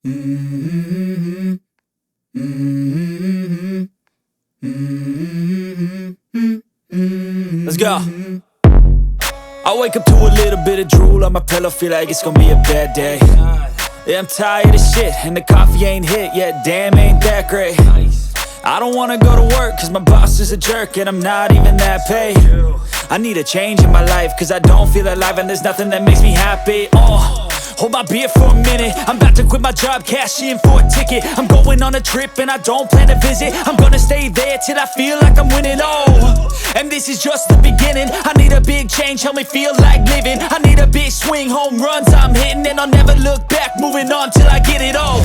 Mm-hmm. Mm-hmm. Mm-hmm. Let's go. I wake up to a little bit of drool on my pillow, feel like it's gonna be a bad day. Yeah, I'm tired of shit, and the coffee ain't hit yet, damn, ain't that great. I don't wanna go to work, cause my boss is a jerk, and I'm not even that paid. I need a change in my life, cause I don't feel alive, and there's nothing that makes me happy. Hold my beer for a minute, I'm about to quit my job, cash in for a ticket. I'm going on a trip and I don't plan to visit. I'm gonna stay there till I feel like I'm winning, and this is just the beginning. I need a big change, help me feel like living. I need a big swing, home runs I'm hitting, and I'll never look back, moving on till I get it all.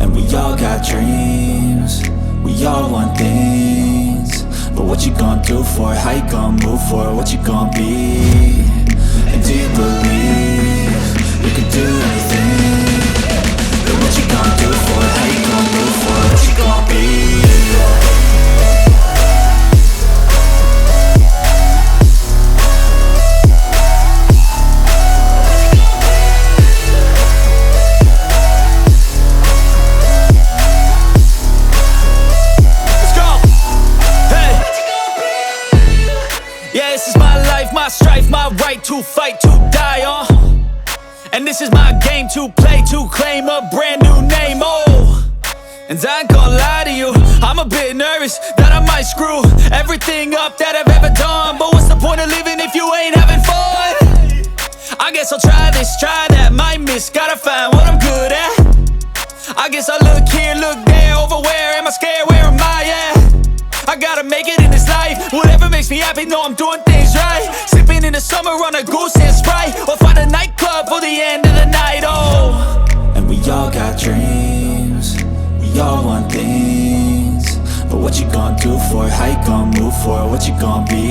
And we all got dreams, we all want things, but what you gonna do for it? How you gonna move for it? What you gonna be? And do you believe you can do anything? But what you gonna do for it? How you gonna move for it? What you gonna be? Yeah, this is my life, my strife, my right to fight, to die on. And this is my game to play, to claim a brand new name, And I ain't gonna lie to you, I'm a bit nervous that I might screw everything up that I've ever done. But what's the point of living if you ain't having fun? I guess I'll try this, try that, might miss, gotta find what I'm good at. I guess I look here, look there, over where am I scared, where am I at? I gotta make it in this life, whatever makes me happy, know I'm doing things right. Sipping in the summer on a goose and Sprite, or find a nightclub for the end of the night, And we all got dreams, we all want things, but what you gonna do for it? How you gonna move for it? What you gonna be?